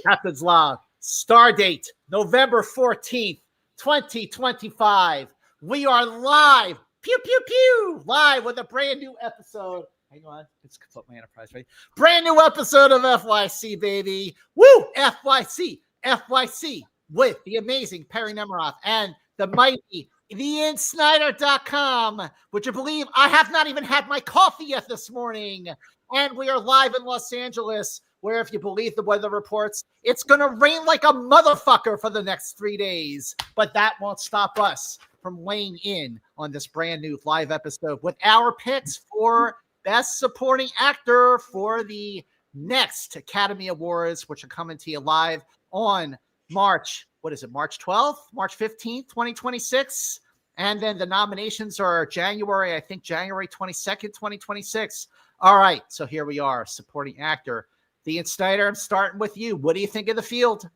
Captain's Log. Star date, November 14th, 2025. We are live. Pew, pew, pew. Live with a brand new episode. Hang on. Let's put my enterprise ready. Brand new episode of FYC, baby. Woo! FYC. FYC with the amazing Perri Nemiroff and the mighty theinsnyder.com. Would you believe I have not even had my coffee yet this morning? And we are live in Los Angeles, where, if you believe the weather reports, it's going to rain like a motherfucker for the next 3 days. But that won't stop us from weighing in on this brand new live episode with our picks for Best Supporting Actor for the next Academy Awards, which are coming to you live on March 12th, March 15th, 2026. And then the nominations are January 22nd, 2026. All right, so here we are, Supporting Actor. Ian Snyder, I'm starting with you. What do you think of the field?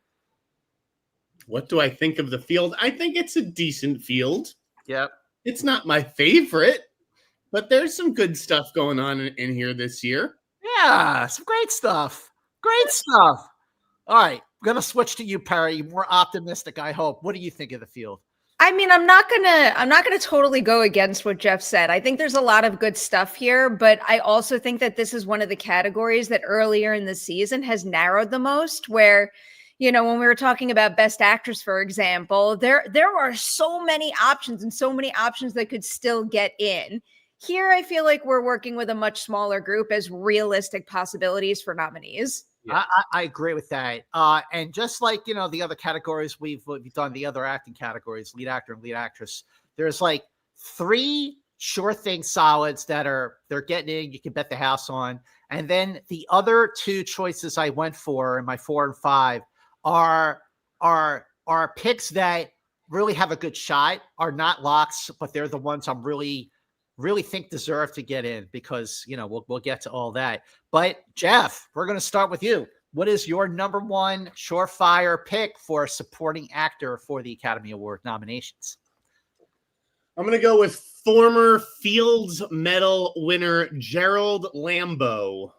What do I think of the field? I think it's a decent field. Yep. It's not my favorite, but there's some good stuff going on in here this year. Yeah, some great stuff. Great stuff. All right, I'm going to switch to you, Perri. More optimistic, I hope. What do you think of the field? I mean, I'm not gonna totally go against what Jeff said. I think there's a lot of good stuff here, but I also think that this is one of the categories that earlier in the season has narrowed the most, where, you know, when we were talking about Best Actress, for example, there are so many options and so many options that could still get in. Here, I feel like we're working with a much smaller group as realistic possibilities for nominees. Yeah. I agree with that. And just like, you know, the other categories we've done, the other acting categories, lead actor and lead actress, there's like 3 sure thing solids that they're getting in. You can bet the house on. And then the other 2 choices I went for in my 4 and 5 are picks that really have a good shot, are not locks, but they're the ones I'm really think deserve to get in, because, you know, we'll get to all that. But Jeff, we're going to start with you. What is your number 1 surefire pick for supporting actor for the Academy Award nominations? I'm going to go with former Fields Medal winner Gerald Lambeau,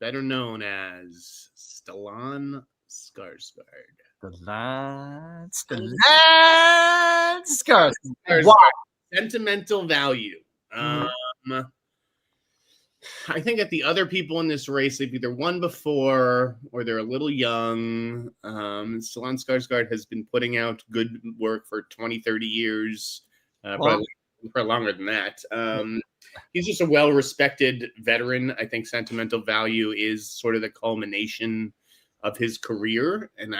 better known as Stellan Skarsgård. Stellan Skarsgård. Wow. Sentimental Value. I think that the other people in this race, they've either won before or they're a little young. Stellan Skarsgård has been putting out good work for 20, 30 years, probably longer than that. He's just a well-respected veteran. I think Sentimental Value is sort of the culmination of his career, and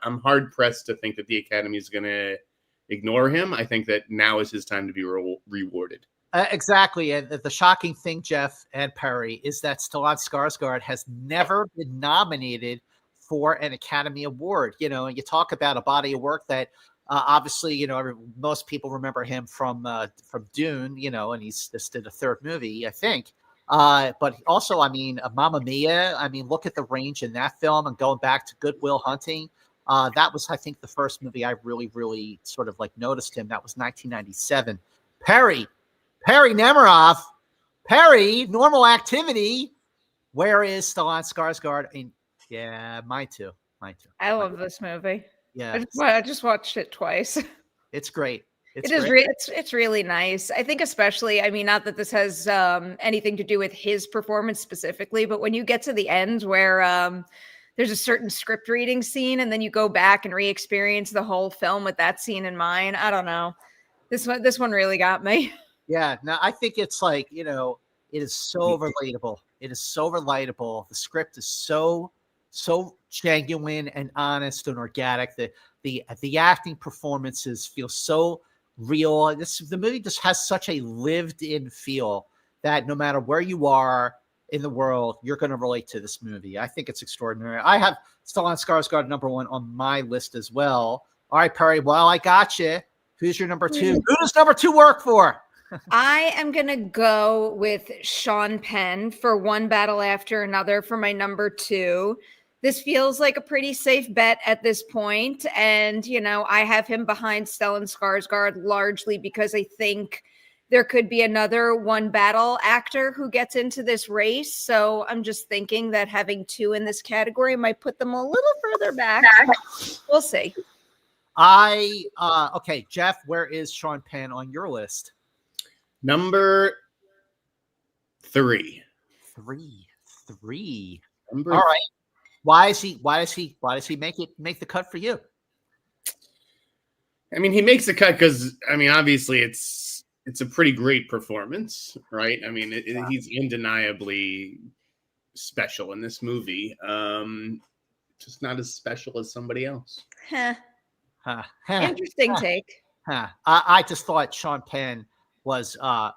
I'm hard-pressed to think that the Academy is going to ignore him. I think that now is his time to be rewarded. Exactly. And the shocking thing, Jeff and Perri, is that Stellan Skarsgård has never been nominated for an Academy Award. You know, and you talk about a body of work that obviously, you know, most people remember him from Dune, you know, and he's just did a 3rd movie, I think. But also, I mean, Mamma Mia, I mean, look at the range in that film, and going back to Good Will Hunting. That was, I think, the first movie I really sort of like noticed him. That was 1997. Perri Nemiroff, Perri, Normal Activity. Where is Stellan Skarsgård? Yeah, mine too. I love this movie. Yeah, I just watched it twice. It's great. It's really nice. I think especially, I mean, not that this has anything to do with his performance specifically, but when you get to the end where there's a certain script reading scene, and then you go back and re-experience the whole film with that scene in mind. I don't know. This one really got me. Yeah, no, I think it's like, you know, it is so relatable. It is so relatable. The script is so genuine and honest and organic. The acting performances feel so real. The movie just has such a lived-in feel that no matter where you are in the world, you're going to relate to this movie. I think it's extraordinary. I have Stellan Skarsgård number 1 on my list as well. All right, Perri, well, I got you. Who's your number 2? Who does number 2 work for? I am going to go with Sean Penn for One Battle After Another for my number 2. This feels like a pretty safe bet at this point. And, you know, I have him behind Stellan Skarsgård largely because I think there could be another one battle actor who gets into this race. So I'm just thinking that having 2 in this category might put them a little further back. We'll see. Okay, Jeff, where is Sean Penn on your list? Number 3. 3. All right. Why does he make the cut for you? I mean, he makes the cut because, I mean, obviously it's a pretty great performance, right? I mean, he's undeniably special in this movie. Just not as special as somebody else. Interesting take. I just thought Sean Penn was a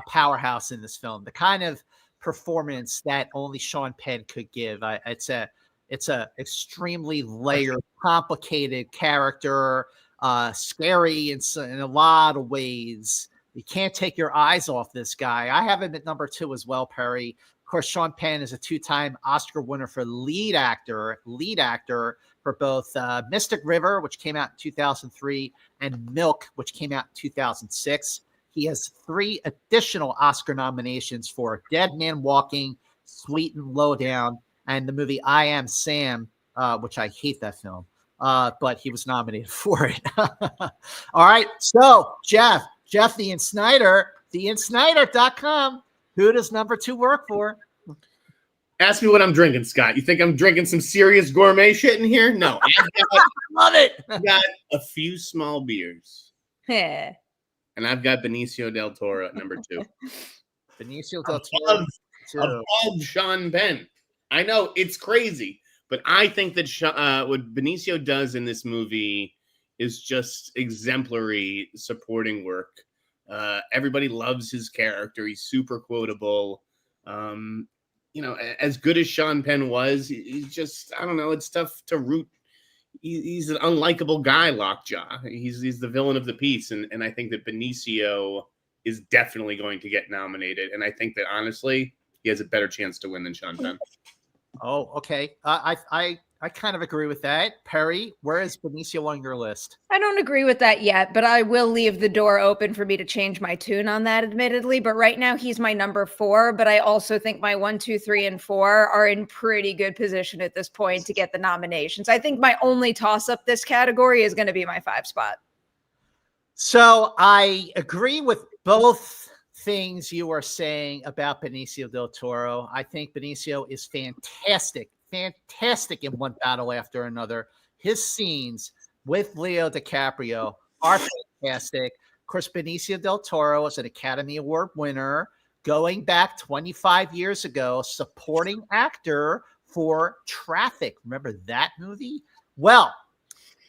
powerhouse in this film. The kind of performance that only Sean Penn could give. It's a extremely layered, complicated character, scary in a lot of ways. You can't take your eyes off this guy. I have him at number 2 as well, Perri. Of course, Sean Penn is a 2-time Oscar winner for lead actor for both Mystic River, which came out in 2003, and Milk, which came out in 2006. He has 3 additional Oscar nominations for Dead Man Walking, Sweet and Lowdown, and the movie I Am Sam, which I hate that film, but he was nominated for it. All right, so Jeff the Insnider, theinsnider.com. Who does number 2 work for? Ask me what I'm drinking, Scott. You think I'm drinking some serious gourmet shit in here? No. Love it. I've got a few small beers. Yeah. And I've got Benicio Del Toro at number 2. Benicio Del Toro. Above Sean Penn. I know, it's crazy. But I think that what Benicio does in this movie is just exemplary supporting work. Everybody loves his character. He's super quotable. As good as Sean Penn was, he's just, I don't know, it's tough to root. He's an unlikable guy, Lockjaw. He's the villain of the piece. And I think that Benicio is definitely going to get nominated. And I think that, honestly, he has a better chance to win than Sean Penn. Oh, okay. I kind of agree with that. Perri, where is Benicio on your list? I don't agree with that yet, but I will leave the door open for me to change my tune on that, admittedly. But right now he's my number 4, but I also think my 1, 2, 3, and 4 are in pretty good position at this point to get the nominations. I think my only toss-up this category is going to be my 5 spot. So I agree with both things you are saying about Benicio Del Toro. I think Benicio is fantastic in One Battle After Another. His scenes with Leo DiCaprio are fantastic. Of course, Benicio Del Toro is an Academy Award winner going back 25 years ago, supporting actor for Traffic. Remember that movie? Well,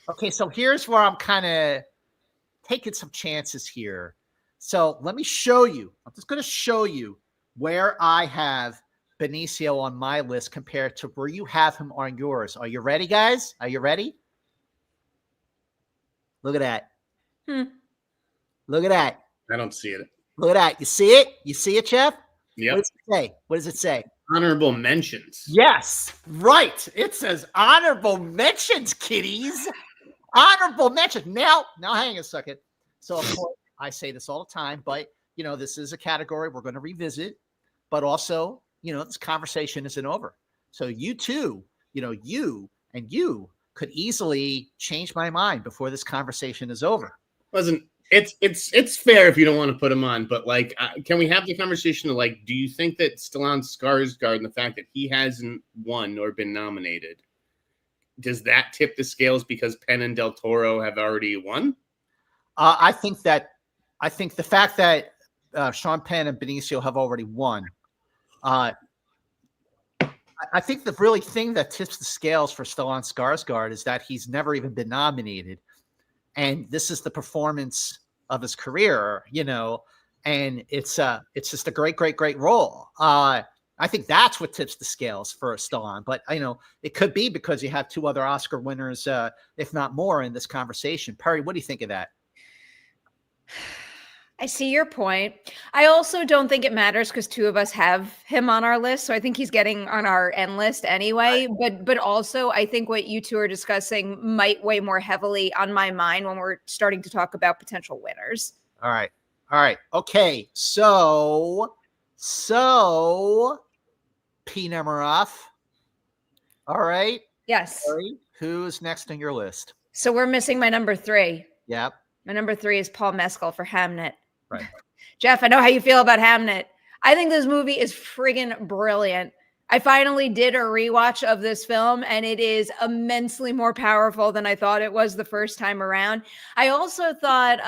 okay, so here's where I'm kind of taking some chances here. So let me show you. I'm just going to show you where I have Benicio on my list compared to where you have him on yours. Are you ready, guys? Are you ready? Look at that. Look at that. I don't see it. Look at that. You see it? You see it, Jeff? Yep. What does it say? What does it say? Honorable mentions. Yes, right. It says honorable mentions, kiddies. Honorable mentions. Now hang a second. So, of course, I say this all the time, but, this is a category we're going to revisit, but also, this conversation isn't over. So you too, you could easily change my mind before this conversation is over. Listen, it's fair if you don't want to put him on, but can we have the conversation of do you think that Stellan Skarsgård and the fact that he hasn't won or been nominated, does that tip the scales because Penn and Del Toro have already won? I think the fact that Sean Penn and Benicio have already won. I think the really thing that tips the scales for Stellan Skarsgård is that he's never even been nominated. And this is the performance of his career, and it's just a great, great, great role. I think that's what tips the scales for Stellan. But, it could be because you have 2 other Oscar winners, if not more, in this conversation. Perri, what do you think of that? I see your point. I also don't think it matters because 2 of us have him on our list. So I think he's getting on our end list anyway. But also I think what you 2 are discussing might weigh more heavily on my mind when we're starting to talk about potential winners. All right. All right. Okay. So P. Nemiroff. All right. Yes. Perri, who's next on your list? So we're missing my number 3. Yep. My number 3 is Paul Mescal for Hamnet. Right. Jeff, I know how you feel about Hamnet. I think this movie is friggin' brilliant. I finally did a rewatch of this film, and it is immensely more powerful than I thought it was the first time around. I also thought,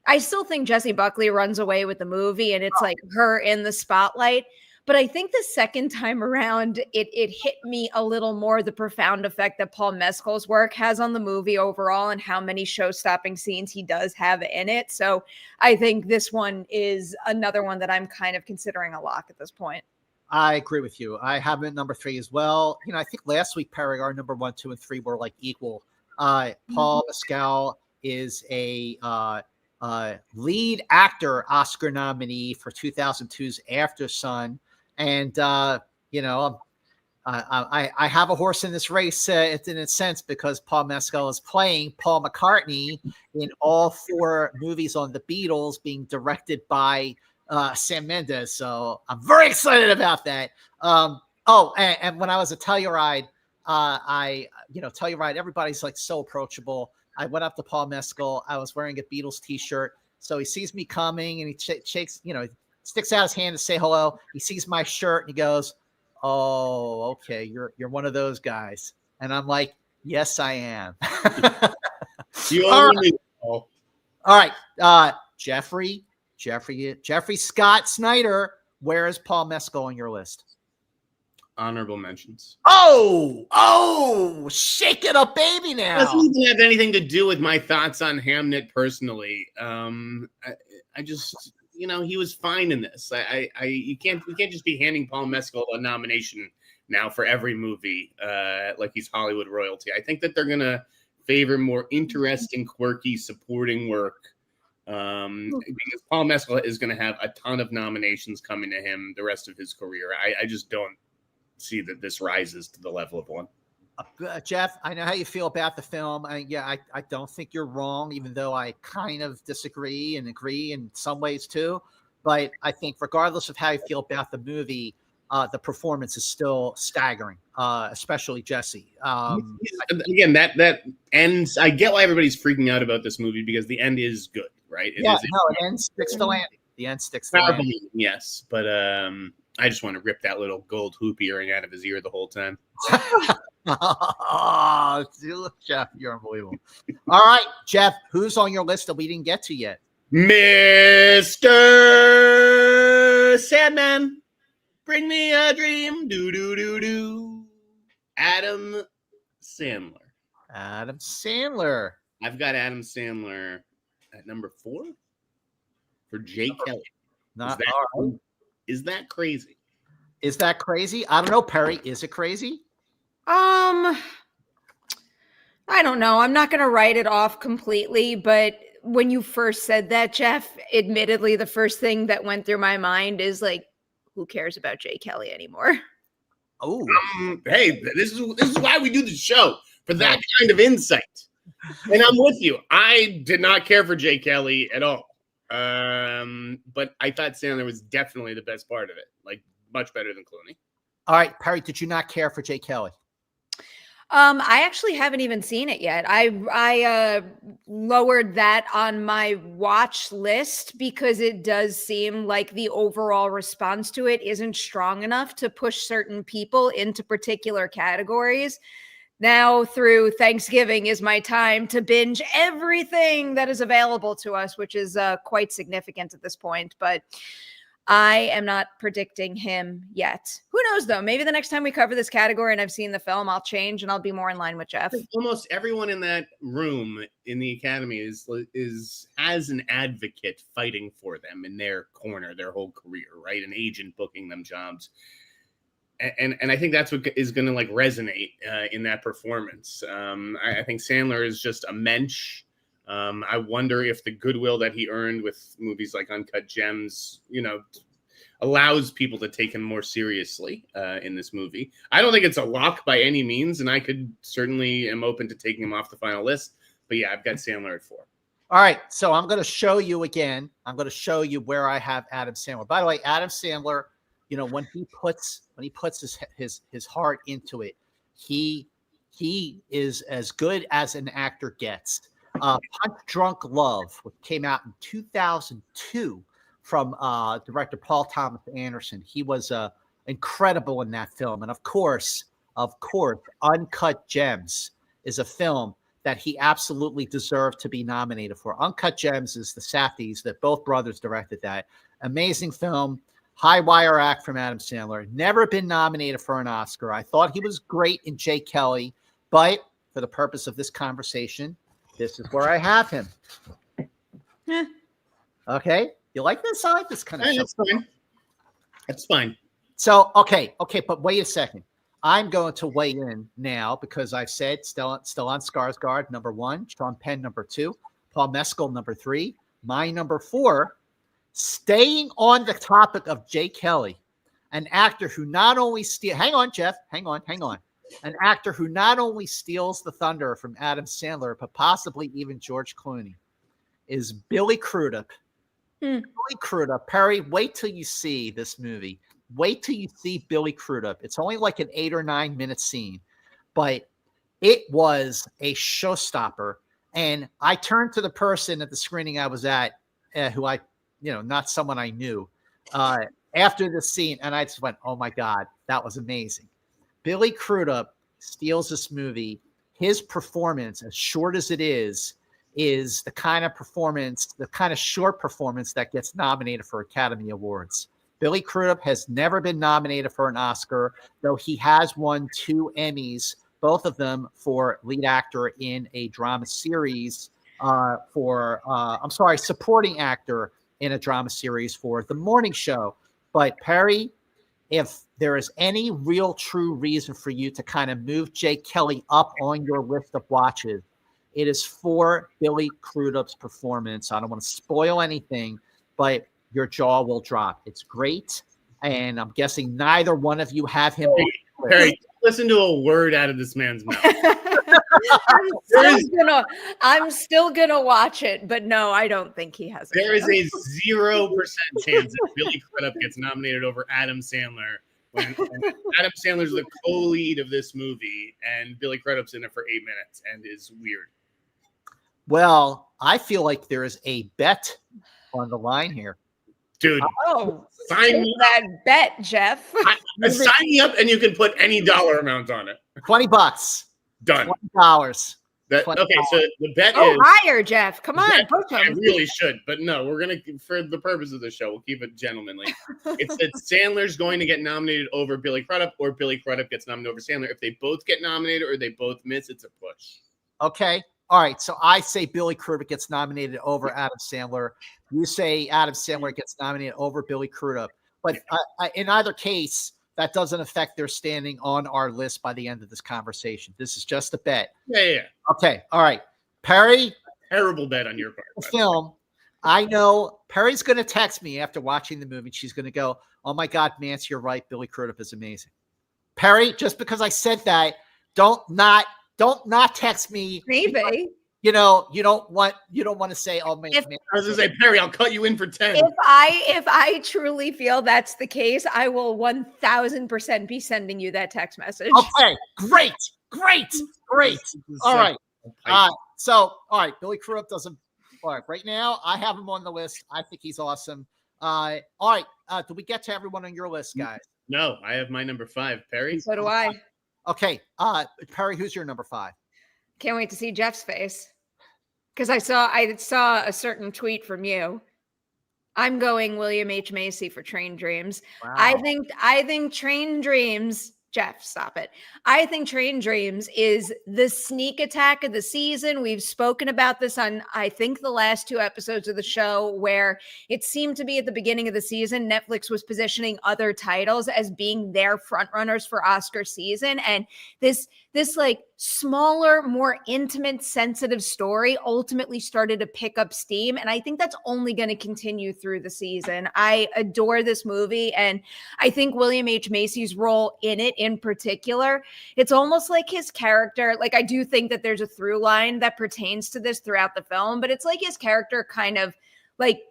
I still think Jessie Buckley runs away with the movie, and it's like her in the spotlight. But I think the second time around, it hit me a little more the profound effect that Paul Mescal's work has on the movie overall and how many show-stopping scenes he does have in it. So I think this one is another one that I'm kind of considering a lock at this point. I agree with you. I have it at number 3 as well. I think last week, Perri, our number 1, 2, and 3 were like equal. Paul Mescal is a lead actor Oscar nominee for 2002's After Sun. And, I have a horse in this race in a sense because Paul Mescal is playing Paul McCartney in all 4 movies on the Beatles being directed by Sam Mendes. So I'm very excited about that. And when I was at Telluride, Telluride, everybody's like so approachable. I went up to Paul Mescal. I was wearing a Beatles t-shirt. So he sees me coming and he shakes, sticks out his hand to say hello. He sees my shirt and he goes, "Oh, okay. You're one of those guys." And I'm like, "Yes, I am." All right. Jeffrey Scott Snyder. Where is Paul Mescal on your list? Honorable mentions. Oh, shake it up, baby! Now it doesn't even have anything to do with my thoughts on Hamnet personally. I just, he was fine in this. We can't just be handing Paul Mescal a nomination now for every movie, like he's Hollywood royalty. I think that they're gonna favor more interesting, quirky supporting work. Because Paul Mescal is going to have a ton of nominations coming to him the rest of his career. I just don't see that this rises to the level of one. Jeff, I know how you feel about the film. I don't think you're wrong, even though I kind of disagree and agree in some ways too. But I think regardless of how you feel about the movie, the performance is still staggering, especially Jessie. Again, that ends. I get why everybody's freaking out about this movie because the end is good, right? It end sticks the landing. The end sticks the landing. Yes, but I just want to rip that little gold hoop earring out of his ear the whole time. Oh, Jeff, you're unbelievable. All right, Jeff, who's on your list that we didn't get to yet? Mr. Sandman, bring me a dream. Do do do do. Adam Sandler. Adam Sandler. I've got Adam Sandler at number 4 for Jay Kelly. Is that crazy? Is that crazy? I don't know, Perri. Is it crazy? I don't know. I'm not going to write it off completely, but when you first said that, Jeff, admittedly, the first thing that went through my mind is like, who cares about Jay Kelly anymore? Oh, hey, this is why we do the show, for that kind of insight. And I'm with you. I did not care for Jay Kelly at all. But I thought Sandler was definitely the best part of it, like much better than Clooney. All right, Perri, did you not care for Jay Kelly? I actually haven't even seen it yet. I lowered that on my watch list because it does seem like the overall response to it isn't strong enough to push certain people into particular categories. Now through Thanksgiving is my time to binge everything that is available to us, which is quite significant at this point. But I am not predicting him yet. Who knows, though? Maybe the next time we cover this category and I've seen the film, I'll change and I'll be more in line with Jeff. Almost everyone in that room in the Academy has an advocate fighting for them in their corner their whole career, right? An agent booking them jobs. And I think that's what is going to like resonate in that performance. I think Sandler is just a mensch. I wonder if the goodwill that he earned with movies like Uncut Gems, allows people to take him more seriously in this movie. I don't think it's a lock by any means, and I could certainly am open to taking him off the final list. But yeah, I've got Sandler at 4. All right, so I'm going to show you again. I'm going to show you where I have Adam Sandler. By the way, Adam Sandler, you know, when he puts his heart into it, he is as good as an actor gets. Punch Drunk Love, which came out in 2002 from director Paul Thomas Anderson. He was incredible in that film, and of course, Uncut Gems is a film that he absolutely deserved to be nominated for. Uncut Gems is the Safdies that both brothers directed that. Amazing film, high wire act from Adam Sandler. Never been nominated for an Oscar. I thought he was great in Jay Kelly, but for the purpose of this conversation, this is where I have him. Okay, you like this? I like this kind of stuff. That's fine. That's fine. So, okay, but wait a second. I'm going to weigh in now because I've said Stellan Skarsgård, number 1, Sean Penn, number 2, Paul Mescal, number 3, my number 4, staying on the topic of Jay Kelly, an actor who not only hang on, Jeff, hang on, an actor who not only steals the thunder from Adam Sandler, but possibly even George Clooney, is Billy Crudup. Billy Crudup. Perri, wait till you see this movie. Wait till you see Billy Crudup. It's only like an 8 or 9 minute scene, but it was a showstopper. And I turned to the person at the screening I was at, who I, not someone I knew, after the scene, and I just went, "Oh my God, that was amazing." Billy Crudup steals this movie. His performance, as short as it is the kind of performance, the kind of short performance that gets nominated for Academy Awards. Billy Crudup has never been nominated for an Oscar, though he has won 2 Emmys, both of them for lead actor in a drama series supporting actor in a drama series for The Morning Show. But Perri, if there is any real true reason for you to kind of move Jay Kelly up on your list of watches, it is for Billy Crudup's performance. I don't want to spoil anything, but your jaw will drop. It's great. And I'm guessing neither one of you have him. Perri, listen to a word out of this man's mouth. I'm still gonna watch it, but no, I don't think he has. There is a 0% chance that Billy Crudup gets nominated over Adam Sandler when Adam Sandler's the co-lead of this movie and Billy Crudup's in it for 8 minutes and is weird. Well, I feel like there is a bet on the line here. Dude, sign me that bet, Jeff. Sign me up and you can put any dollar amount on it. $20. Done. $20. Okay, so the bet is higher, Jeff. Come on, I really should, but no, we're gonna, for the purpose of the show, we'll keep it gentlemanly. It's that Sandler's going to get nominated over Billy Crudup, or Billy Crudup gets nominated over Sandler. If they both get nominated or they both miss, it's a push. Okay. All right. So I say Billy Crudup gets nominated over Adam Sandler. You say Adam Sandler gets nominated over Billy Crudup. But in either case, that doesn't affect their standing on our list by the end of this conversation. This is just a bet. Yeah. Okay. All right. Perri. Terrible bet on your part. The film. I know Perri's going to text me after watching the movie. She's going to go, "Oh my God, Mance, you're right. Billy Crudup is amazing." Perri, just because I said that, don't not text me. Maybe. You don't want to say, "Oh man." I was gonna say, Perri, I'll cut you in for 10. If I truly feel that's the case, I will 1000% be sending you that text message. Okay, great. All right. All right, Billy Crudup doesn't. All right, right now I have him on the list. I think he's awesome. All right. Did we get to everyone on your list, guys? No, I have my number 5. Perri. So do I. Okay. Perri, who's your number 5? Can't wait to see Jeff's face. Because I saw a certain tweet from you. I'm going William H. Macy for Train Dreams. Wow. I think Train Dreams, Jeff, stop it. I think Train Dreams is the sneak attack of the season. We've spoken about this on, I think, the last 2 episodes of the show, where it seemed to be at the beginning of the season, Netflix was positioning other titles as being their front runners for Oscar season. And this this like smaller, more intimate, sensitive story ultimately started to pick up steam. And I think that's only going to continue through the season. I adore this movie. And I think William H. Macy's role in it in particular, it's almost like his character, like I do think that there's a through line that pertains to this throughout the film, but it's like his character kind of like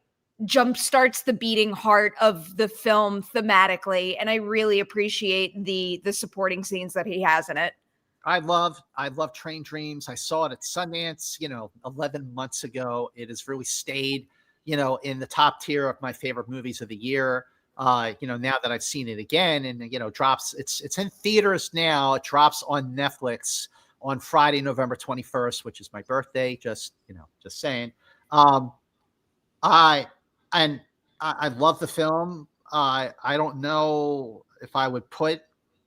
jumpstarts the beating heart of the film thematically. And I really appreciate the supporting scenes that he has in it. I love Train Dreams. I saw it at Sundance, 11 months ago. It has really stayed, in the top tier of my favorite movies of the year. Now that I've seen it again and, drops, it's in theaters now. It drops on Netflix on Friday, November 21st, which is my birthday. Just saying. I love the film. I don't know if I would put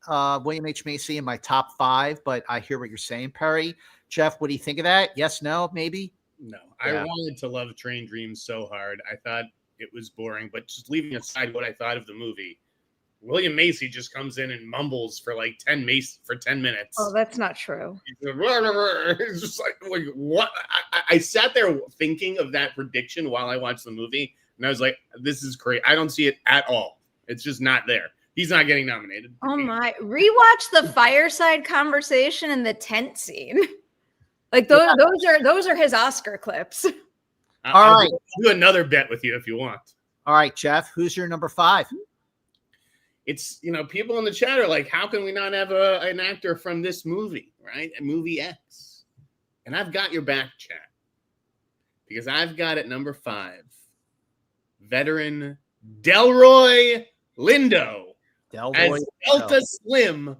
William H. Macy in my top 5, but I hear what you're saying, Perry. Jeff, what do you think of that? Yes, no, maybe? No, I wanted to love Train Dreams so hard. I thought it was boring, but just leaving aside what I thought of the movie, William Macy just comes in and mumbles for like 10 minutes. Oh, that's not true. It's just like what? I sat there thinking of that prediction while I watched the movie, and I was like, this is crazy. I don't see it at all. It's just not there. He's not getting nominated. Oh my! Rewatch the fireside conversation and the tent scene. Like those are his Oscar clips. I'll do another bet with you if you want. All right, Jeff, who's your number 5? It's, people in the chat are like, how can we not have an actor from this movie, right? Movie X. And I've got your back, chat, because I've got at number 5, veteran Delroy Lindo as Delta Slim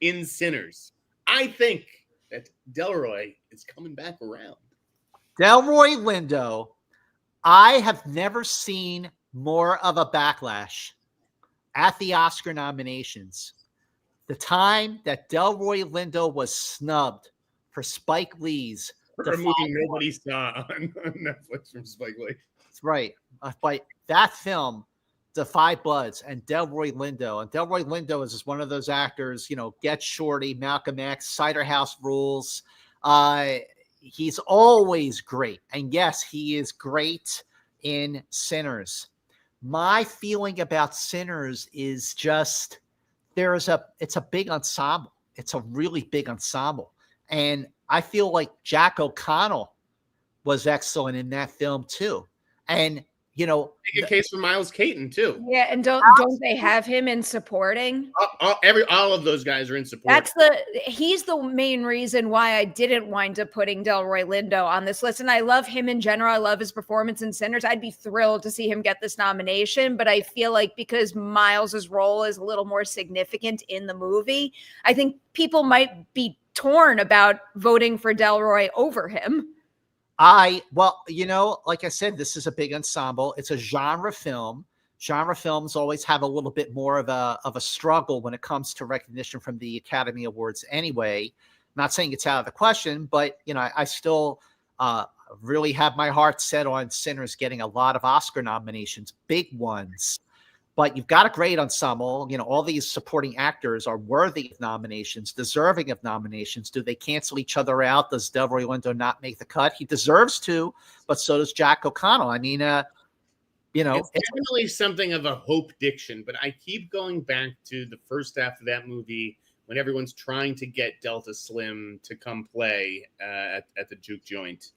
in Sinners. I think that Delroy is coming back around. Delroy Lindo, I have never seen more of a backlash at the Oscar nominations. The time that Delroy Lindo was snubbed for Spike Lee's for a movie nobody saw on Netflix from Spike Lee. That's right. But that film, The Five Bloods, and Delroy Lindo. And Delroy Lindo is just one of those actors, Get Shorty, Malcolm X, Cider House Rules. He's always great. And yes, he is great in Sinners. My feeling about Sinners is just it's a big ensemble. It's a really big ensemble. And I feel like Jack O'Connell was excellent in that film too. And make a case for Miles Caton too. Yeah, and don't they have him in supporting? All of those guys are in support. He's the main reason why I didn't wind up putting Delroy Lindo on this list. And I love him in general. I love his performance in Sinners. I'd be thrilled to see him get this nomination, but I feel like because Miles's role is a little more significant in the movie, I think people might be torn about voting for Delroy over him. Like I said, this is a big ensemble. It's a genre film. Genre films always have a little bit more of a struggle when it comes to recognition from the Academy Awards anyway. Not saying it's out of the question, but, I still really have my heart set on Sinners getting a lot of Oscar nominations, big ones. But you've got a great ensemble. All these supporting actors are worthy of nominations, deserving of nominations. Do they cancel each other out? Does Delroy Lindo not make the cut? He deserves to, but so does Jack O'Connell. I mean, it's definitely something of a hope diction, but I keep going back to the first half of that movie when everyone's trying to get Delta Slim to come play at the juke joint.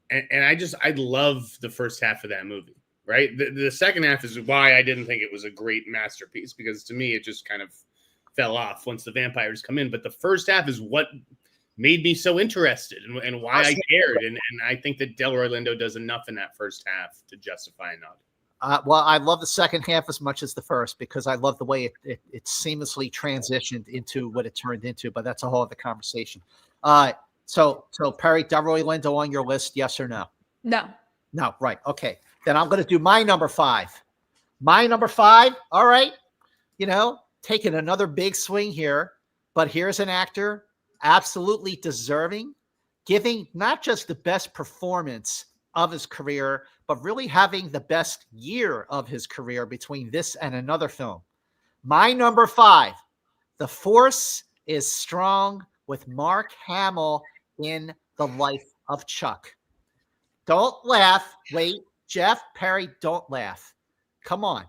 And I love the first half of that movie. Right. The second half is why I didn't think it was a great masterpiece, because to me, it just kind of fell off once the vampires come in. But the first half is what made me so interested and why I cared. And I think that Delroy Lindo does enough in that first half to justify a nod. Well, I love the second half as much as the first because I love the way it seamlessly transitioned into what it turned into. But that's a whole other conversation. So Perri, Delroy Lindo on your list, yes or no? No. No, right. Okay. Then I'm going to do my number 5. My number 5, all right, taking another big swing here, but here's an actor absolutely deserving, giving not just the best performance of his career, but really having the best year of his career between this and another film. My number 5, The Force is Strong with Mark Hamill in The Life of Chuck. Don't laugh. Wait, Jeff, Perry, don't laugh. Come on.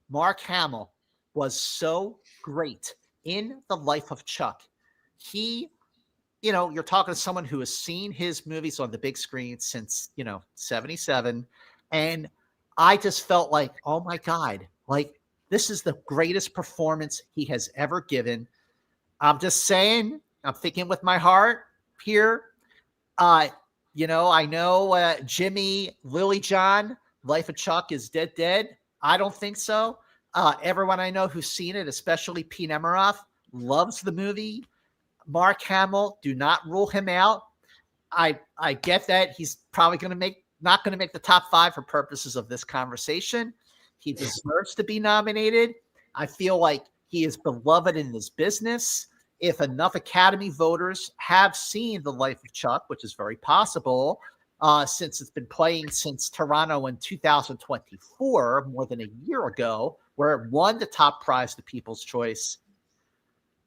Mark Hamill was so great in The Life of Chuck. He, you're talking to someone who has seen his movies on the big screen since, 77. And I just felt like, oh my God, like this is the greatest performance he has ever given. I'm just saying, I'm thinking with my heart here. I know Jimmy Lilyjohn, Life of Chuck is dead. I don't think so. Everyone I know who's seen it, especially P. Nemiroff, loves the movie. Mark Hamill, do not rule him out. I get that he's probably not going to make the top 5 for purposes of this conversation. He deserves to be nominated. I feel like he is beloved in this business. If enough Academy voters have seen The Life of Chuck, which is very possible, since it's been playing since Toronto in 2024, more than a year ago, where it won the top prize, the People's Choice.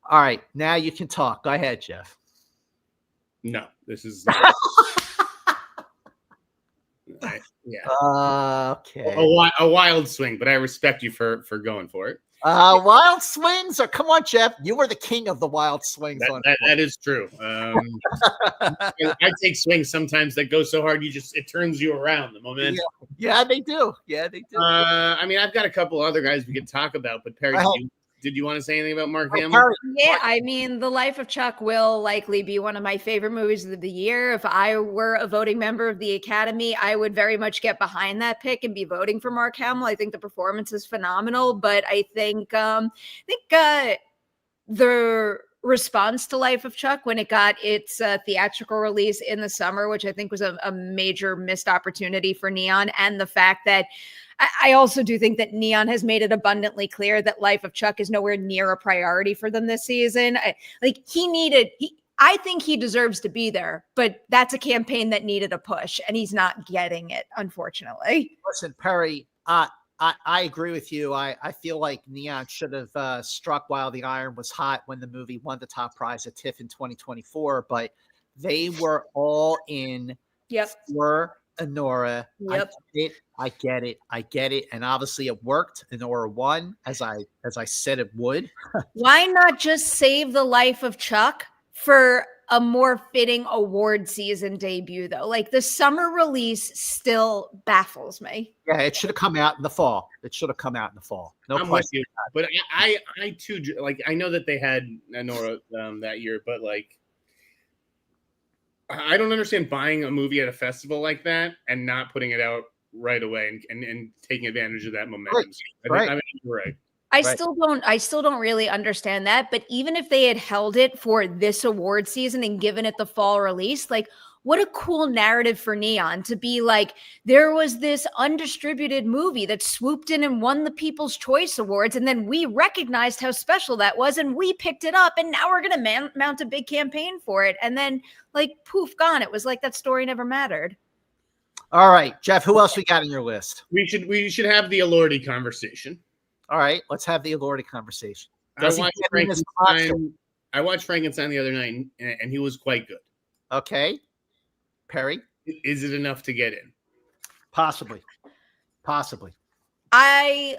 All right, now you can talk. Go ahead, Jeff. No, this is okay. A wild swing, but I respect you for going for it. Wild swings, or come on, Jeff, you were the king of the wild swings. That is true. I take swings sometimes that go so hard it turns you around. The momentum. Yeah, they do. I've got a couple other guys we could talk about, but Perry, did you want to say anything about Mark Hamill? Yeah, I mean, The Life of Chuck will likely be one of my favorite movies of the year. If I were a voting member of the Academy, I would very much get behind that pick and be voting for Mark Hamill. I think the performance is phenomenal, but I think the response to Life of Chuck when it got its theatrical release in the summer, which I think was a major missed opportunity for Neon, and the fact that I also do think that Neon has made it abundantly clear that Life of Chuck is nowhere near a priority for them this season. I think he deserves to be there, but that's a campaign that needed a push, and he's not getting it, unfortunately. Listen, Perry, I agree with you. I feel like Neon should have struck while the iron was hot when the movie won the top prize at TIFF in 2024, but they were all in for Enora. Yep. I get it. And obviously it worked. Enora won, as I said it would. Why not just save The Life of Chuck for a more fitting award season debut, though? Like, the summer release still baffles me. Yeah, it should have come out in the fall. No I'm question. But I too, like, I know that they had Enora that year, but like, I don't understand buying a movie at a festival like that and not putting it out right away and taking advantage of that momentum. Right. I mean, you're right. I still don't really understand that. But even if they had held it for this award season and given it the fall release, like, what a cool narrative for Neon to be like, there was this undistributed movie that swooped in and won the People's Choice Awards. And then we recognized how special that was. And we picked it up. And now we're going to mount a big campaign for it. And then, like, poof, gone. It was like that story never mattered. All right, Jeff, who else we got in your list? We should have the Elordi conversation. All right, let's have the Elordi conversation. I watched Frankenstein the other night, and he was quite good. Okay. Perry? Is it enough to get in? Possibly. I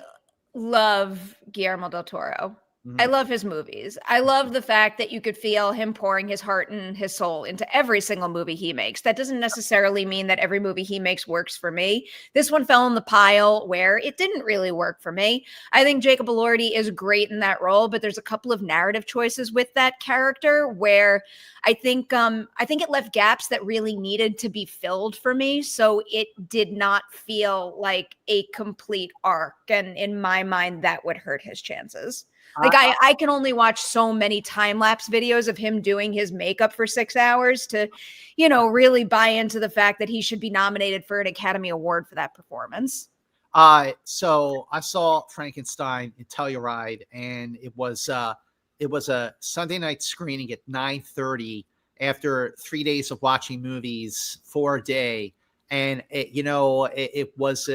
love Guillermo del Toro. I love his movies. I love the fact that you could feel him pouring his heart and his soul into every single movie he makes. That doesn't necessarily mean that every movie he makes works for me. This one fell in the pile where it didn't really work for me. I think Jacob Elordi is great in that role, but there's a couple of narrative choices with that character where I think it left gaps that really needed to be filled for me. So it did not feel like a complete arc. And in my mind, that would hurt his chances. Like, I can only watch so many time-lapse videos of him doing his makeup for 6 hours to, really buy into the fact that he should be nominated for an Academy Award for that performance. So I saw Frankenstein in Telluride, and it was a Sunday night screening at 9:30 after 3 days of watching movies for a day. And it was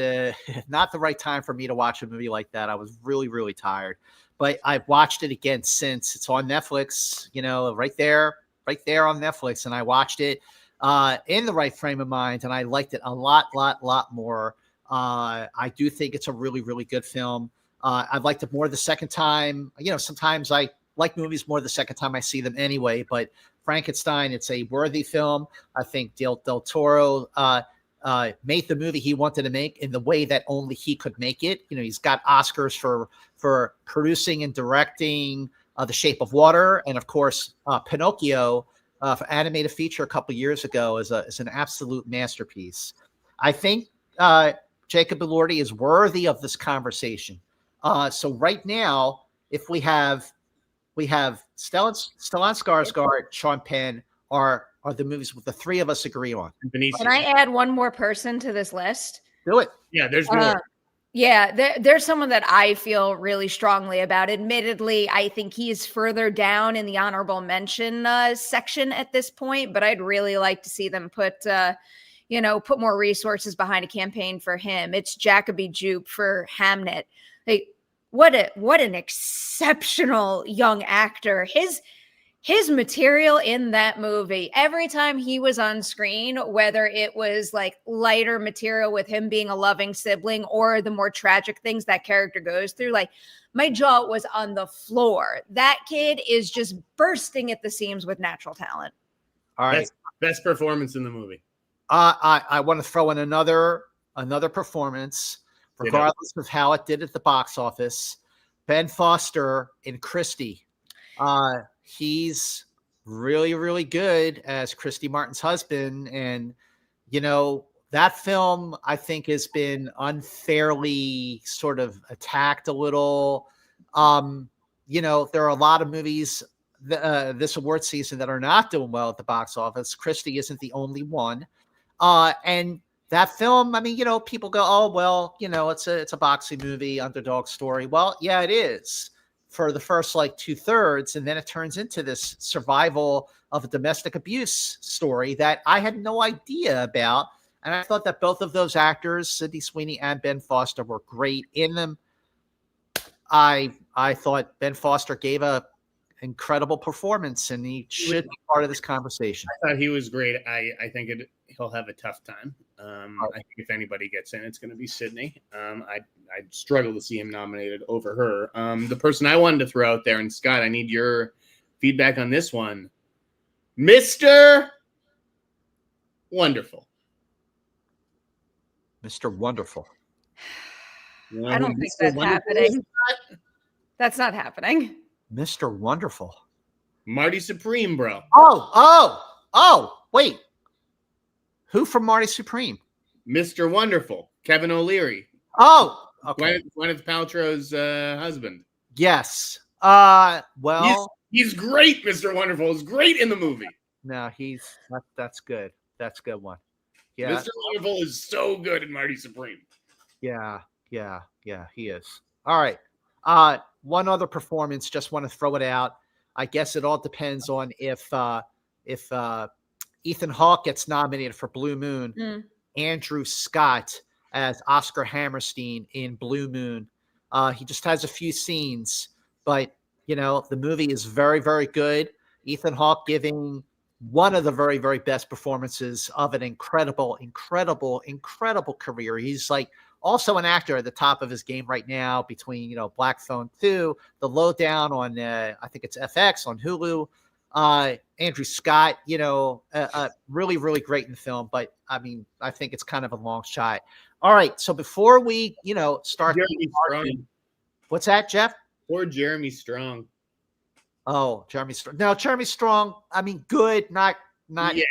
not the right time for me to watch a movie like that. I was really, really tired. But I've watched it again since. It's on Netflix, right there. right there on Netflix, and I watched it in the right frame of mind, and I liked it a lot more. I do think it's a really, really good film. I liked it more the second time. Sometimes I like movies more the second time I see them anyway, but Frankenstein, it's a worthy film. I think Del Toro made the movie he wanted to make in the way that only he could make it. He's got Oscars for producing and directing The Shape of Water, and of course Pinocchio for animated feature a couple years ago is an absolute masterpiece. I think Jacob Elordi is worthy of this conversation. So right now, if we have Stellan Skarsgård, Sean Penn are the movies with the three of us agree on. Benicio. Can I add one more person to this list? Do it. Yeah, there's more. There's someone that I feel really strongly about. Admittedly, I think he's further down in the honorable mention section at this point, but I'd really like to see them put more resources behind a campaign for him. It's Jacoby Jupe for Hamnet. Like, what an exceptional young actor. His material in that movie, every time he was on screen, whether it was like lighter material with him being a loving sibling or the more tragic things that character goes through, like my jaw was on the floor. That kid is just bursting at the seams with natural talent. All right. Best performance in the movie. I want to throw in another performance, regardless of how it did at the box office. Ben Foster in Christie. He's really, really good as Christy Martin's husband. And, that film, I think, has been unfairly sort of attacked a little. There are a lot of movies this award season that are not doing well at the box office. Christy isn't the only one. And that film, people go, oh, well, it's a boxing movie, underdog story. Well, yeah, it is for the first 2/3, and then it turns into this survival of a domestic abuse story that I had no idea about. And I thought that both of those actors, Sydney Sweeney and Ben Foster, were great in them. I thought Ben Foster gave a incredible performance, and he should be part of this conversation. I thought he was great. I think he'll have a tough time. I think if anybody gets in, it's going to be Sydney. I'd struggle to see him nominated over her. The person I wanted to throw out there, and Scott, I need your feedback on this one. Mr. Wonderful. Mr. Wonderful. I don't think that's happening. That's not happening. Mr. Wonderful. Marty Supreme, bro. Oh, wait. Who from Marty Supreme? Mr. Wonderful. Kevin O'Leary. Oh, okay. Gwyneth Paltrow's husband. Yes. Well. He's great, Mr. Wonderful. He's great in the movie. No, that's good. That's a good one. Yeah. Mr. Wonderful is so good in Marty Supreme. Yeah, he is. All right. One other performance, just want to throw it out. I guess it all depends on if Ethan Hawke gets nominated for Blue Moon. Andrew Scott as Oscar Hammerstein in Blue Moon. He just has a few scenes, but the movie is very, very good. Ethan Hawke giving one of the very, very best performances of an incredible career. He's also an actor at the top of his game right now between, Black Phone 2, The Lowdown on, I think it's FX on Hulu. Andrew Scott, really, really great in the film, but I think it's kind of a long shot. All right. So before we, start. What's that, Jeff? Or Jeremy Strong. Oh, Jeremy Strong. No, Jeremy Strong. Good, not. Yeah,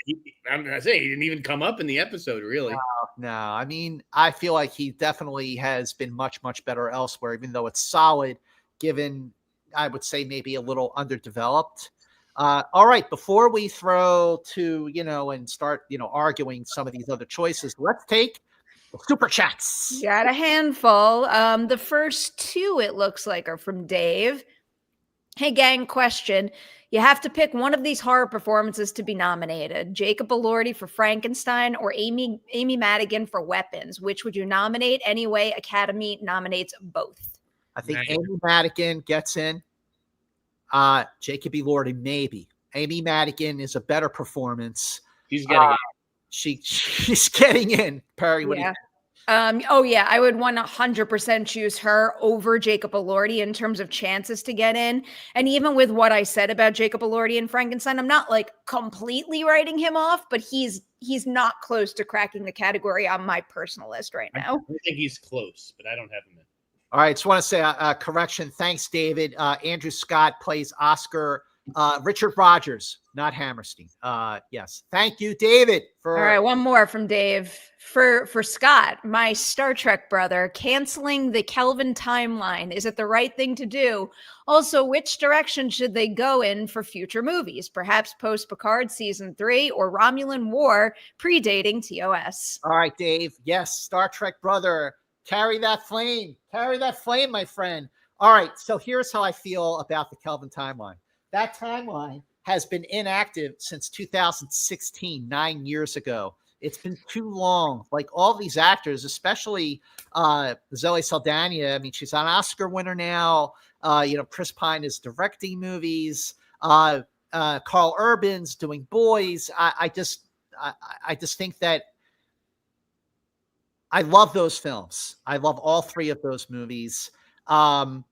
I'm gonna say he didn't even come up in the episode, really. No. I feel like he definitely has been much, much better elsewhere, even though it's solid, given I would say maybe a little underdeveloped. All right, before we throw to and start arguing some of these other choices, let's take the super chats. Got a handful. The first two, it looks like, are from Dave. Hey, gang, question. You have to pick one of these horror performances to be nominated. Jacob Elordi for Frankenstein or Amy Madigan for Weapons. Which would you nominate? Anyway, Academy nominates both. I think Amy Madigan gets in. Jacob Elordi, maybe. Amy Madigan is a better performance. She's getting it. She's getting in. Perri, what do you think? Oh yeah, I would 100% choose her over Jacob Elordi in terms of chances to get in. And even with what I said about Jacob Elordi and Frankenstein, I'm not like completely writing him off, but he's not close to cracking the category on my personal list right now. I think he's close, but I don't have him in. All right, just want to say a correction. Thanks, David. Andrew Scott plays Oscar. Richard Rogers, not Hammerstein. Yes. Thank you, David. All right, one more from Dave. For Scott, my Star Trek brother, canceling the Kelvin timeline, is it the right thing to do? Also, which direction should they go in for future movies? Perhaps post-Picard season 3 or Romulan War predating TOS? All right, Dave. Yes, Star Trek brother. Carry that flame. Carry that flame, my friend. All right, so here's how I feel about the Kelvin timeline. That timeline has been inactive since 2016, 9 years ago. It's been too long. Like all these actors, especially Zoe Saldana. I mean, she's an Oscar winner now. Chris Pine is directing movies. Carl Urban's doing Boys. I just think that I love those films. I love all three of those movies. I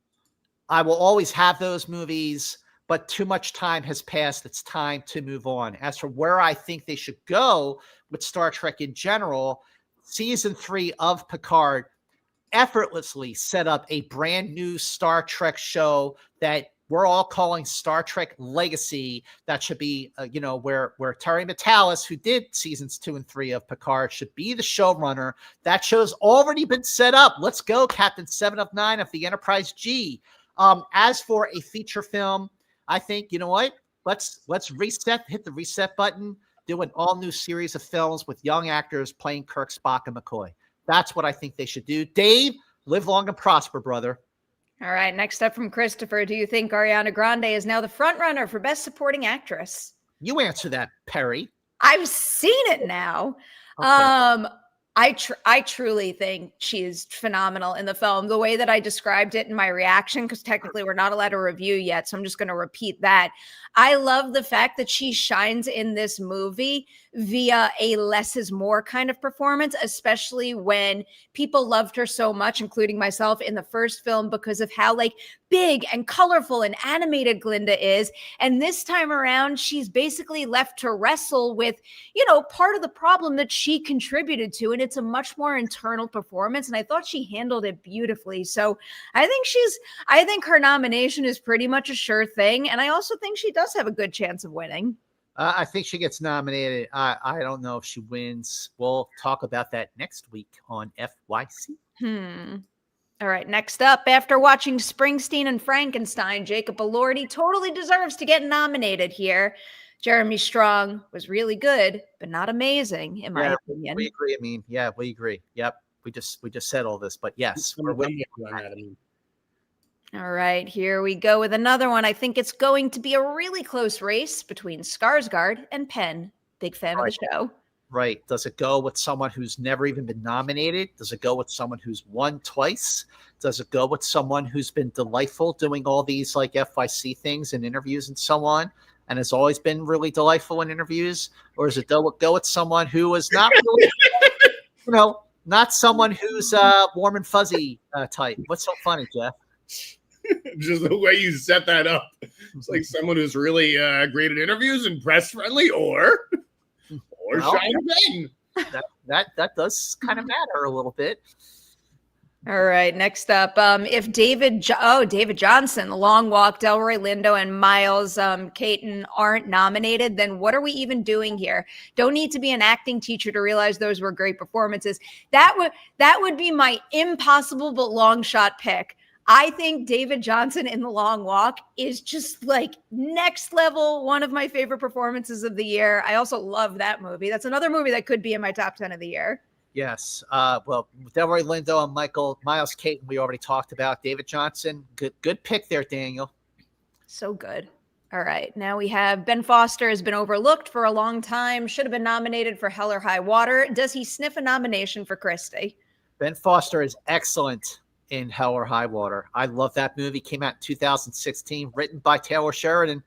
will always have those movies. But too much time has passed. It's time to move on. As for where I think they should go with Star Trek in general, season 3 of Picard effortlessly set up a brand new Star Trek show that we're all calling Star Trek Legacy. That should be, where Terry Matalas, who did seasons 2 and 3 of Picard, should be the showrunner. That show's already been set up. Let's go, Captain 7 of 9 of the Enterprise G. As for a feature film, I think, you know what? Let's reset, hit the reset button, do an all new series of films with young actors playing Kirk, Spock, and McCoy. That's what I think they should do. Dave, live long and prosper, brother. All right. Next up from Christopher. Do you think Ariana Grande is now the front runner for Best Supporting Actress? You answer that, Perri. I've seen it now. Okay. I truly think she is phenomenal in the film. The way that I described it in my reaction, because technically we're not allowed to review yet, so I'm just going to repeat that. I love the fact that she shines in this movie via a less is more kind of performance, especially when people loved her so much, including myself, in the first film because of how like big and colorful and animated Glinda is. And this time around, she's basically left to wrestle with, part of the problem that she contributed to. And it's a much more internal performance. And I thought she handled it beautifully. So I think her nomination is pretty much a sure thing. And I also think she does have a good chance of winning. I think she gets nominated. I don't know if she wins. We'll talk about that next week on FYC. All right, next up, after watching Springsteen and Frankenstein, Jacob Elordi totally deserves to get nominated here. Jeremy Strong was really good, but not amazing, in my opinion. We agree. We agree. Yep. We just said all this, but yes. We're with you on that. All right, here we go with another one. I think it's going to be a really close race between Skarsgård and Penn. Big fan of the show. Right. Does it go with someone who's never even been nominated? Does it go with someone who's won twice? Does it go with someone who's been delightful doing all these like FYC things and interviews and so on, and has always been really delightful in interviews? Or does it go with someone who is not really, not someone who's warm and fuzzy type? What's so funny, Jeff? Just the way you set that up. It's like someone who's really great at interviews and press friendly, or Sean Penn. That does kind of matter a little bit. All right, next up, if David Johnson, The Long Walk, Delroy Lindo, and Miles Caton aren't nominated, then what are we even doing here? Don't need to be an acting teacher to realize those were great performances. That would be my impossible but long shot pick. I think David Johnson in The Long Walk is just like next level, one of my favorite performances of the year. I also love that movie. That's another movie that could be in my top 10 of the year. Yes. Well, Delroy Lindo and Miles Caton, we already talked about. David Johnson, good pick there, Daniel. So good. All right. Now we have Ben Foster has been overlooked for a long time. Should have been nominated for Hell or High Water. Does he sniff a nomination for Christie? Ben Foster is excellent in Hell or High Water. I love that movie. Came out in 2016, written by Taylor Sheridan.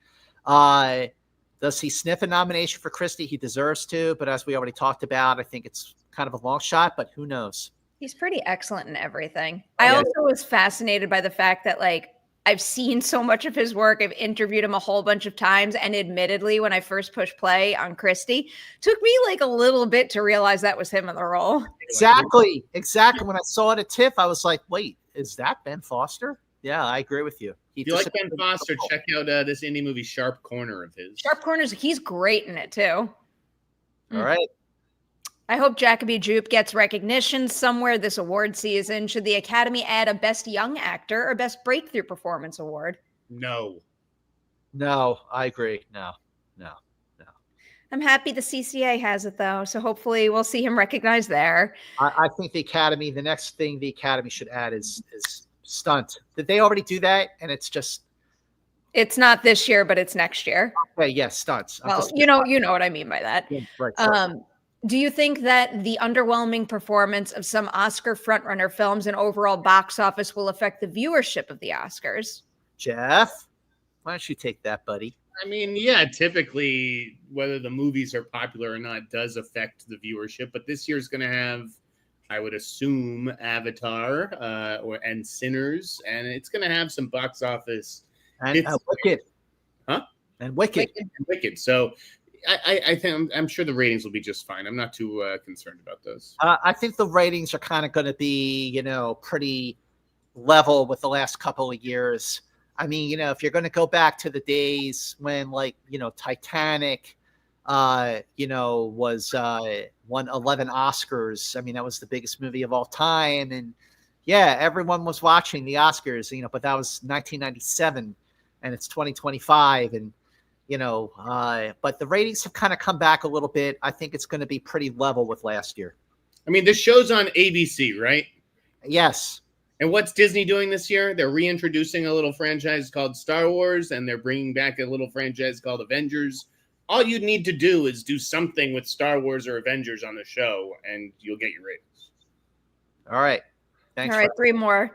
Does he sniff a nomination for Christie? He deserves to, but as we already talked about, I think it's kind of a long shot, but who knows? He's pretty excellent in everything. I also was fascinated by the fact that, like, I've seen so much of his work. I've interviewed him a whole bunch of times. And admittedly, when I first pushed play on Christie, took me like a little bit to realize that was him in the role. Exactly. When I saw it at TIFF, I was like, wait, is that Ben Foster? Yeah, I agree with you. If you like Ben Foster, check out this indie movie, Sharp Corner of his. Sharp Corners, he's great in it too. All right. I hope Jacoby Jupe gets recognition somewhere this award season. Should the Academy add a Best Young Actor or Best Breakthrough Performance award? No, I agree. No. I'm happy the CCA has it, though, so hopefully we'll see him recognized there. I think the next thing the Academy should add is stunt. Did they already do that? And it's not this year, but it's next year. Okay, yes, stunts. Well, you know what I mean by that. Yeah, right. Do you think that the underwhelming performance of some Oscar frontrunner films and overall box office will affect the viewership of the Oscars? Jeff, why don't you take that, buddy? I mean, yeah, typically whether the movies are popular or not does affect the viewership, but this year's going to have, I would assume, Avatar and Sinners, and it's going to have some box office. And Wicked. Huh? And Wicked. So I think I'm sure the ratings will be just fine. I'm not too concerned about those. I think the ratings are kind of going to be, pretty level with the last couple of years. I mean, if you're going to go back to the days when, like, Titanic, was won 11 Oscars. I mean, that was the biggest movie of all time, and yeah, everyone was watching the Oscars. But that was 1997, and it's 2025, and. But the ratings have kind of come back a little bit. I think it's going to be pretty level with last year. I mean, this show's on ABC, right? Yes. And what's Disney doing this year? They're reintroducing a little franchise called Star Wars, and they're bringing back a little franchise called Avengers. All you need to do is do something with Star Wars or Avengers on the show, and you'll get your ratings. All right. Thanks. All right, 3 more.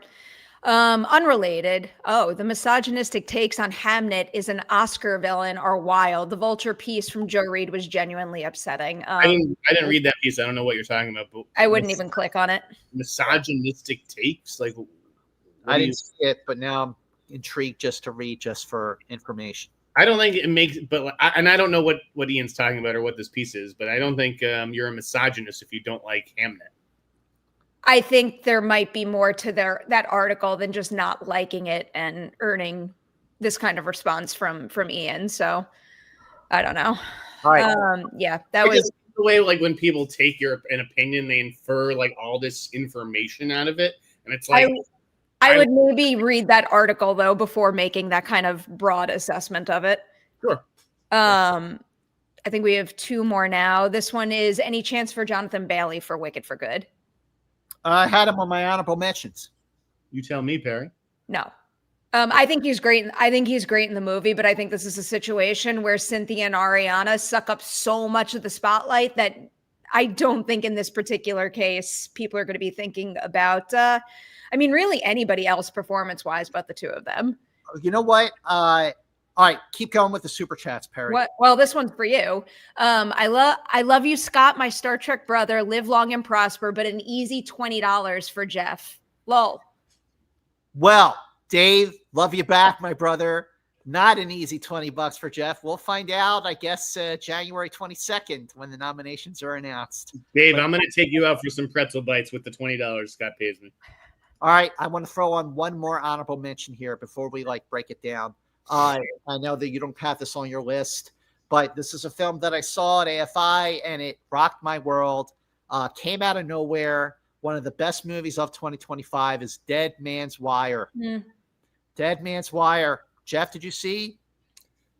Unrelated. The misogynistic takes on Hamnet is an Oscar villain are wild. The Vulture piece from Joe Reed was genuinely upsetting. I didn't read that piece. I don't know what you're talking about. But I wouldn't even click on it. Misogynistic takes? Like, I didn't see it, but now I'm intrigued just to read just for information. I don't think it makes, and I don't know what Ian's talking about or what this piece is, but I don't think you're a misogynist if you don't like Hamnet. I think there might be more to that article than just not liking it and earning this kind of response from Ian. So I don't know. All right. That was the way, like, when people take an opinion, they infer like all this information out of it. And it's like, I would maybe read that article though, before making that kind of broad assessment of it. Sure. I think we have 2 more now. This one is any chance for Jonathan Bailey for Wicked for Good? I had him on my honorable mentions. You tell me, Perry. No. I think he's great. I think he's great in the movie, but I think this is a situation where Cynthia and Ariana suck up so much of the spotlight that I don't think in this particular case, people are going to be thinking about, really anybody else performance-wise but the 2 of them. You know what? All right, keep going with the super chats, Perry. What? Well, this one's for you. I love you, Scott, my Star Trek brother. Live long and prosper, but an easy $20 for Jeff. Lol. Well, Dave, love you back, my brother. Not an easy $20 for Jeff. We'll find out, I guess, January 22nd when the nominations are announced. Dave, I'm going to take you out for some pretzel bites with the $20 Scott pays me. All right, I want to throw on one more honorable mention here before we break it down. I know that you don't have this on your list, but this is a film that I saw at AFI and it rocked my world. Came out of nowhere. One of the best movies of 2025 is Dead Man's Wire. Dead Man's Wire. Jeff, did you see?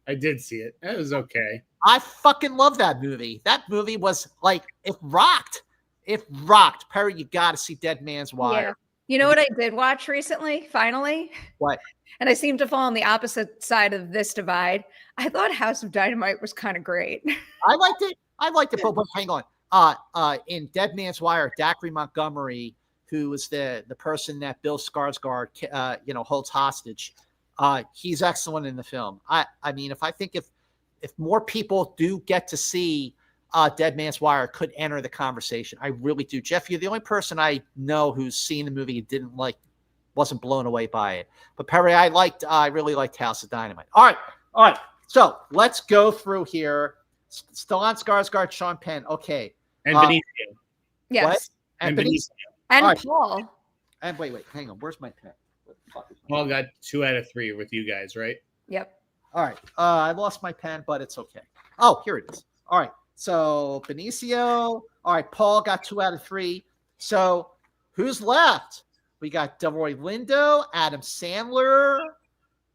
I did see it. It was okay. I fucking love that movie. That movie was it rocked. It rocked. Perry, you got to see Dead Man's Wire. Yeah. You know what I did watch recently, finally? What? And I seem to fall on the opposite side of this divide. I thought House of Dynamite was kind of great. I liked it, but hang on. In Dead Man's Wire, Dacre Montgomery, who was the person that Bill Skarsgård, holds hostage, he's excellent in the film. I mean, if if more people do get to see Dead Man's Wire, could enter the conversation. I really do. Jeff, you're the only person I know who's seen the movie and didn't like, wasn't blown away by it. But Perri, I really liked House of Dynamite. All right. So let's go through here. Stellan Skarsgård, Sean Penn. Okay. And Benicio. Yes. What? And Benicio. And All right. Paul. And wait, hang on. Where's my pen? Paul got 2 out of 3 with you guys, right? Yep. All right. I lost my pen, but it's okay. Oh, here it is. All right. So Benicio. All right. Paul got 2 out of 3. So who's left? We got Delroy Lindo, Adam Sandler,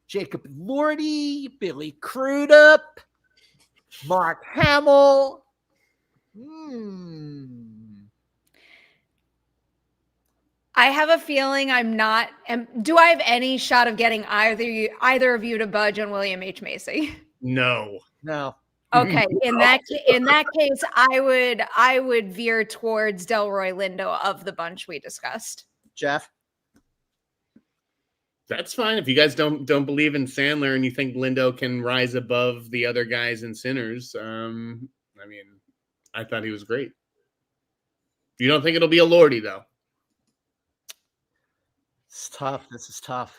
Jacob Elordi, Billy Crudup, Mark Hamill. I have a feeling I'm not. Do I have any shot of getting either of you to budge on William H. Macy? No. Okay, in that case, I would veer towards Delroy Lindo of the bunch we discussed. Jeff? That's fine. If you guys don't believe in Sandler and you think Lindo can rise above the other guys in Sinners, I mean, I thought he was great. You don't think it'll be a Lordy, though? It's tough. This is tough.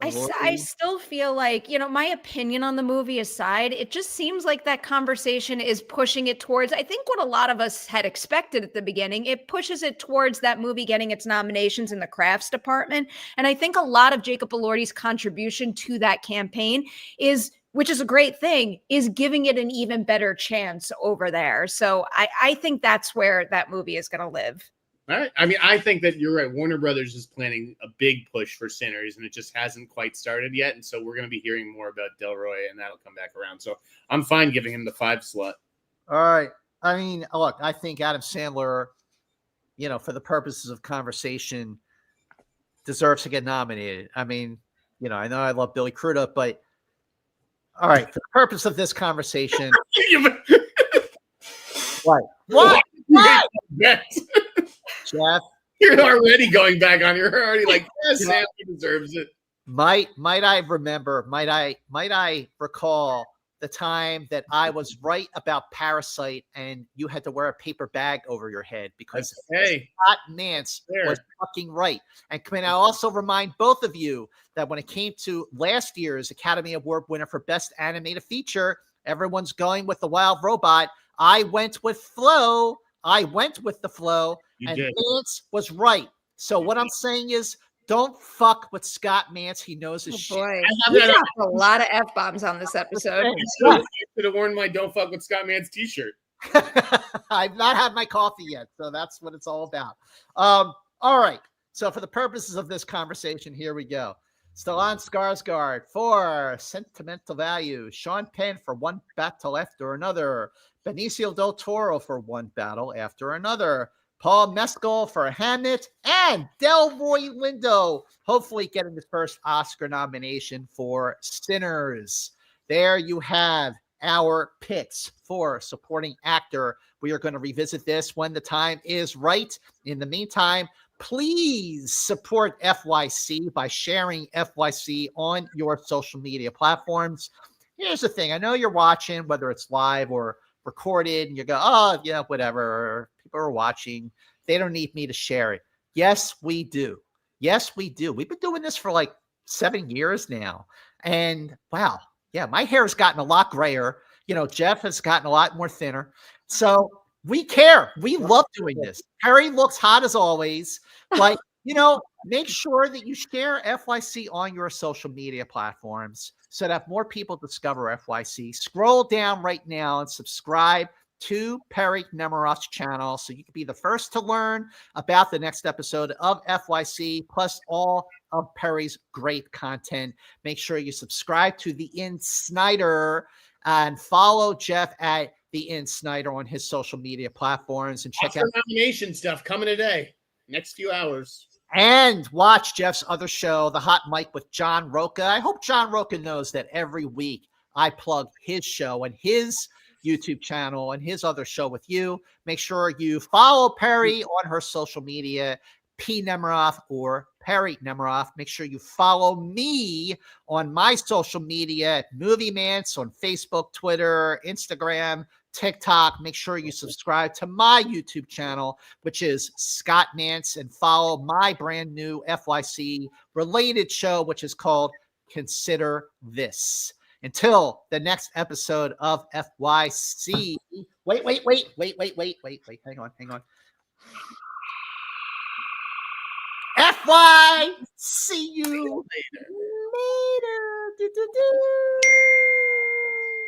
I still feel like, my opinion on the movie aside, it just seems like that conversation is pushing it towards, I think what a lot of us had expected at the beginning, it pushes it towards that movie getting its nominations in the crafts department. And I think a lot of Jacob Elordi's contribution to that campaign which is a great thing, is giving it an even better chance over there. So I think that's where that movie is going to live. All right. I mean, I think that you're right. Warner Brothers is planning a big push for Sinners, and it just hasn't quite started yet. And so we're going to be hearing more about Delroy, and that'll come back around. So I'm fine giving him the 5 slot. All right. I mean, look, I think Adam Sandler, for the purposes of conversation, deserves to get nominated. I mean, I know I love Billy Crudup, but all right, for the purpose of this conversation. What? Jeff, you're already going back on. You're already like, yes, Sandler deserves it. Might I recall the time that I was right about Parasite and you had to wear a paper bag over your head because Scott Nance was fucking right. And can I also remind both of you that when it came to last year's Academy Award winner for Best Animated Feature, everyone's going with the Wild Robot. I went with flow. And Nance was right. So what I'm saying is, don't fuck with Scott Nance. He knows his shit. Boy, we got a lot of F-bombs on this episode. I should have worn my "Don't fuck with Scott Nance" t-shirt. I've not had my coffee yet, so that's what it's all about. All right. So for the purposes of this conversation, here we go. Stellan Skarsgård for Sentimental Value. Sean Penn for One Battle After Another. Benicio Del Toro for One Battle After Another. Paul Mescal for Hamnet, and Delroy Lindo, hopefully getting his first Oscar nomination for Sinners. There you have our picks for supporting actor. We are going to revisit this when the time is right. In the meantime, please support FYC by sharing FYC on your social media platforms. Here's the thing. I know you're watching, whether it's live or recorded, and you go, oh, yeah, whatever. People are watching. They don't need me to share it. Yes, we do. We've been doing this for like 7 years now. And wow, yeah, my hair has gotten a lot grayer. Jeff has gotten a lot more thinner. So we care. We love doing this. Perri looks hot as always. Like, make sure that you share FYC on your social media platforms so that more people discover FYC. Scroll down right now and subscribe to Perri Nemiroff's channel so you can be the first to learn about the next episode of FYC, plus all of Perri's great content. Make sure you subscribe to The In Snyder and follow Jeff at The In Snyder on his social media platforms, and check out nomination stuff coming today, next few hours. And watch Jeff's other show, The Hot Mic with John Roca. I hope John Roca knows that every week I plug his show and his YouTube channel and his other show with you. Make sure you follow Perri on her social media P. Nemiroff or Perri Nemiroff. Make sure you follow me on my social media at Movie Mance on Facebook, Twitter, Instagram, TikTok. Make sure you subscribe to my YouTube channel, which is Scott Nance, and follow my brand new FYC related show, which is called Consider This. Until the next episode of FYC. Wait. Hang on. FY. See you later.